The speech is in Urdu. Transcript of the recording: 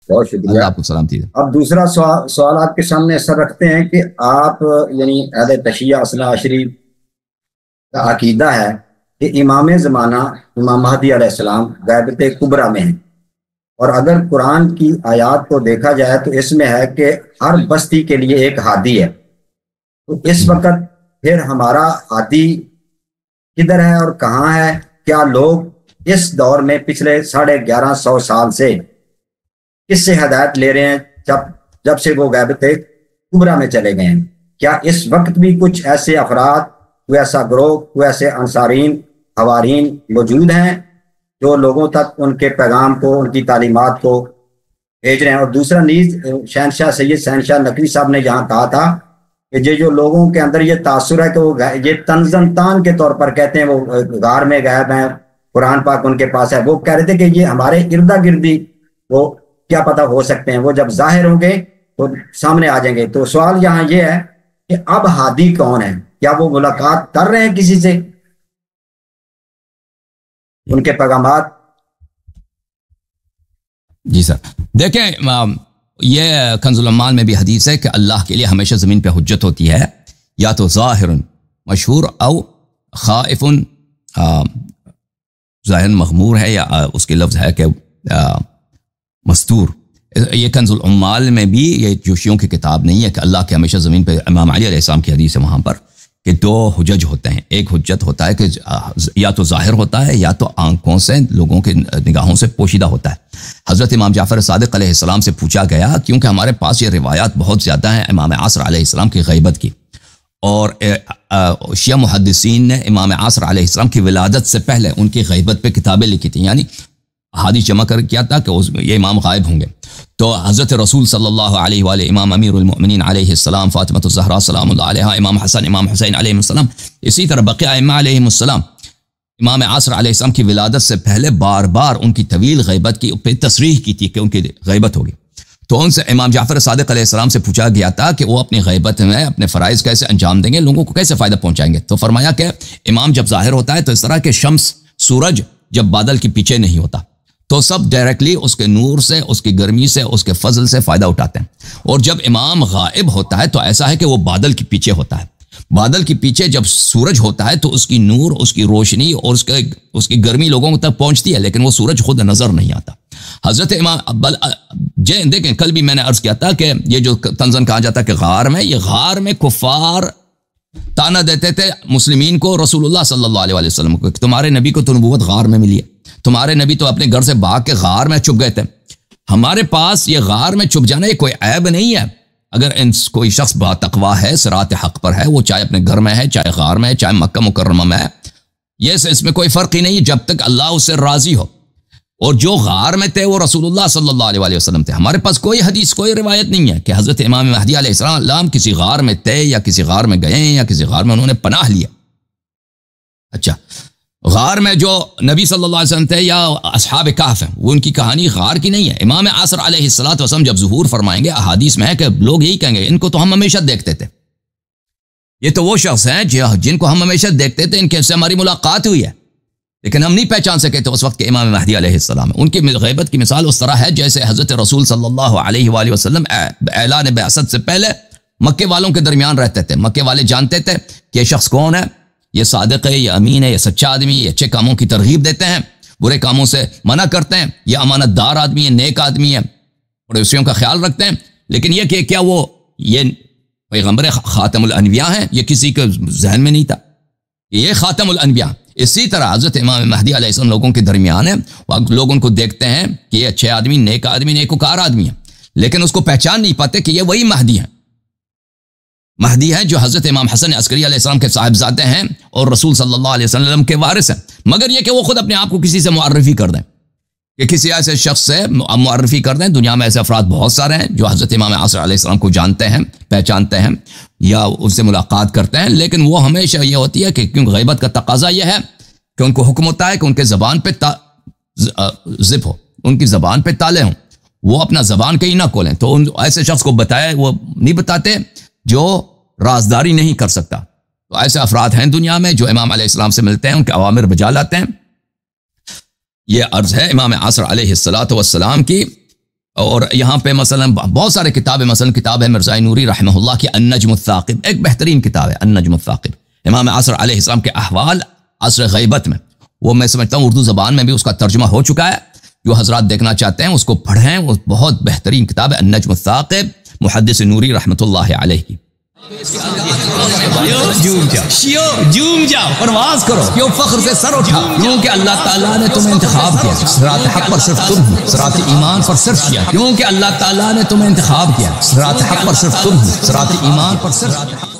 بہت شکریہ. اللہ آپ کو سلامتی دے. اب دوسرا سوال آپ کے سامنے سر رکھتے ہیں کہ آپ یعنی اہل تشیع اثنا عشری کا عقیدہ ہے کہ امام زمانہ امام مہدی علیہ السلام غیبت کبریٰ میں ہیں، اور اگر قرآن کی آیات کو دیکھا جائے تو اس میں ہے کہ ہر بستی کے لیے ایک ہادی ہے. تو اس وقت پھر ہمارا ہادی کدھر ہے اور کہاں ہے؟ کیا لوگ اس دور میں پچھلے 1150 سال سے کس سے ہدایت لے رہے ہیں جب سے وہ غیبت کبریٰ میں چلے گئے ہیں؟ کیا اس وقت بھی کچھ ایسے افراد، کوئی ایسا گروہ، کوئی ایسے انصارین حوارین موجود ہیں جو لوگوں تک ان کے پیغام کو، ان کی تعلیمات کو بھیج رہے ہیں؟ اور دوسرا نیز شہنشاہ سید شہنشاہ نقوی صاحب نے یہاں کہا تھا کہ یہ جو لوگوں کے اندر یہ تاثر ہے کہ وہ یہ تنزن تان کے طور پر کہتے ہیں وہ غار میں غائب ہیں، قرآن پاک ان کے پاس ہے، وہ کہہ رہے تھے کہ یہ ہمارے اردا گردی وہ کیا پتہ ہو سکتے ہیں، وہ جب ظاہر ہوں گے تو سامنے آ جائیں گے. تو سوال یہاں یہ ہے کہ اب ہادی کون ہے؟ کیا وہ ملاقات کر رہے ہیں کسی سے؟ ان کے پیغامات. جی سر دیکھیں، یہ کنز العمال میں بھی حدیث ہے کہ اللہ کے لیے ہمیشہ زمین پہ حجت ہوتی ہے، یا تو ظاہر مشہور او خائف، ظاہر مغمور ہے یا اس کے لفظ ہے کہ مستور. یہ کنز العمال میں بھی، یہ جو شیعوں کی کتاب نہیں ہے، کہ اللہ کے ہمیشہ زمین پہ، امام علی علیہ السلام کی حدیث ہے وہاں پر کہ 2 حجج ہوتے ہیں. ایک حجت ہوتا ہے کہ یا تو ظاہر ہوتا ہے یا تو آنکھوں سے، لوگوں کے نگاہوں سے پوشیدہ ہوتا ہے. حضرت امام جعفر صادق علیہ السلام سے پوچھا گیا، کیونکہ ہمارے پاس یہ روایات بہت زیادہ ہیں امام عصر علیہ السلام کی غیبت کی، اور شیعہ محدثین نے امام عصر علیہ السلام کی ولادت سے پہلے ان کی غیبت پہ کتابیں لکھی تھیں، یعنی حدیث جمع کر کیا تھا کہ یہ امام غائب ہوں گے. تو حضرت رسول صلی اللہ علیہ وآلہ، امام امیر المؤمنین علیہ السلام، فاطمہ الزہرا سلام اللہ علیہا، امام حسن، امام حسین علیہ السلام، اسی طرح بقیہ ائمہ علیہ السلام، امام عصر علیہ السلام کی ولادت سے پہلے بار بار ان کی طویل غیبت کی پہ تصریح کی تھی کہ ان کی غیبت ہوگی. تو ان سے امام جعفر صادق علیہ السلام سے پوچھا گیا تھا کہ وہ اپنی غیبت میں اپنے فرائض کیسے انجام دیں گے، لوگوں کو کیسے فائدہ پہنچائیں گے. تو فرمایا کہ امام جب ظاہر ہوتا ہے تو اس طرح کہ شمس، سورج جب بادل کے پیچھے نہیں ہوتا تو سب ڈائریکٹلی اس کے نور سے، اس کی گرمی سے، اس کے فضل سے فائدہ اٹھاتے ہیں. اور جب امام غائب ہوتا ہے تو ایسا ہے کہ وہ بادل کے پیچھے ہوتا ہے. بادل کے پیچھے جب سورج ہوتا ہے تو اس کی نور، اس کی روشنی اور اس کی گرمی لوگوں تک پہنچتی ہے، لیکن وہ سورج خود نظر نہیں آتا. حضرت امام دیکھیں، کل بھی میں نے عرض کیا تھا کہ یہ جو تنزن کہا جاتا ہے کہ غار میں، یہ غار میں کفار تانا دیتے تھے مسلمین کو، رسول اللہ صلی اللہ علیہ وسلم کو، کہ تمہارے نبی کو تو نبوت غار میں ملی ہے، تمہارے نبی تو اپنے گھر سے بھاگ کے غار میں چھپ گئے تھے. ہمارے پاس یہ غار میں چھپ جانا یہ کوئی عیب نہیں ہے. اگر کوئی شخص با تقوی ہے، صراط حق پر ہے، وہ چاہے اپنے گھر میں ہے، چاہے غار میں ہے، چاہے مکہ مکرمہ میں ہے، یہ اس میں کوئی فرق ہی نہیں جب تک اللہ اس سے راضی ہو. اور جو غار میں تھے وہ رسول اللہ صلی اللہ علیہ وسلم تھے. ہمارے پاس کوئی حدیث، کوئی روایت نہیں ہے کہ حضرت امام مہدی علیہ السلام کسی غار میں تھے یا کسی غار میں گئے یا کسی غار میں انہوں نے پناہ لیا. اچھا، غار میں جو نبی صلی اللہ علیہ وسلم تھے یا اصحاب کہف ہیں، وہ ان کی کہانی غار کی نہیں ہے. امام عصر علیہ السلام جب ظہور فرمائیں گے، احادیث میں ہے کہ لوگ یہی کہیں گے ان کو تو ہم ہمیشہ دیکھتے تھے. یہ تو وہ شخص ہیں جن کو ہم ہمیشہ دیکھتے تھے، ان کے سے ہماری ملاقات ہوئی ہے، لیکن ہم نہیں پہچان سکے تھے اس وقت کے امام مہدی علیہ السلام. ان کی غیبت کی مثال اس طرح ہے جیسے حضرت رسول صلی اللہ علیہ وآلہ وسلم اعلان بعثت سے پہلے مکے والوں کے درمیان رہتے تھے. مکے والے جانتے تھے کہ یہ شخص کون ہے، یہ صادق ہے، یہ امین ہے، یہ سچا آدمی، یہ اچھے کاموں کی ترغیب دیتے ہیں، برے کاموں سے منع کرتے ہیں، یہ امانت دار آدمی ہے، نیک آدمی ہے، پڑوسیوں کا خیال رکھتے ہیں. لیکن یہ کہ کیا وہ یہ پیغمبر خاتم الانبیاء ہیں، یہ کسی کے ذہن میں نہیں تھا کہ یہ خاتم الانبیاء. اسی طرح حضرت امام مہدی علیہ السلام لوگوں کے درمیان ہے، لوگ ان کو دیکھتے ہیں کہ یہ اچھے آدمی، نیک آدمی، نیکوکار آدمی ہے، لیکن اس کو پہچان نہیں پاتے کہ یہ وہی مہدی ہیں. مہدی ہے جو حضرت امام حسن عسکری علیہ السلام کے صاحبزادے ہیں اور رسول صلی اللہ علیہ وسلم کے وارث ہیں. مگر یہ کہ وہ خود اپنے آپ کو کسی سے معرفی کر دیں، کہ کسی ایسے شخص سے معرفی کر دیں. دنیا میں ایسے افراد بہت سارے ہیں جو حضرت امام عصر علیہ السلام کو جانتے ہیں، پہچانتے ہیں یا ان سے ملاقات کرتے ہیں، لیکن وہ ہمیشہ یہ ہوتی ہے کہ کیونکہ غیبت کا تقاضا یہ ہے کہ ان کو حکم ہوتا ہے کہ ان کے زبان پہ زپ ہو، ان کی زبان پہ تالے ہوں، وہ اپنا زبان کہیں نہ کھولیں. تو ان ایسے شخص کو بتائے، وہ نہیں بتاتے جو رازداری نہیں کر سکتا. تو ایسے افراد ہیں دنیا میں جو امام علیہ السلام سے ملتے ہیں، ان کے اوامر بجا لاتے ہیں. یہ عرض ہے امام عصر علیہ السلام کی اور یہاں پہ مثلا بہت سارے کتابیں، مثلا کتاب ہے مرزا نوری رحمہ اللہ کی النجم الثاقب، ایک بہترین کتاب ہے النجم الثاقب، امام عصر علیہ السلام کے احوال عصر غیبت میں، وہ میں سمجھتا ہوں اردو زبان میں بھی اس کا ترجمہ ہو چکا ہے، جو حضرات دیکھنا چاہتے ہیں اس کو پڑھیں، وہ بہت بہترین کتاب ہے النجم الثاقب محدث نوری رحمۃ اللہ علیہ کی۔ جوم جاؤ پرواز کرو، کیوں فخر سے سر اٹھا، کیونکہ اللہ تعالیٰ نے تمہیں انتخاب کیا، صراط حق پر صرف تم ہو، صراط ایمان پر صرف کیا، کیونکہ اللہ تعالیٰ نے تمہیں انتخاب کیا، صراط حق پر صرف تم ہو، صراط ایمان پر صرف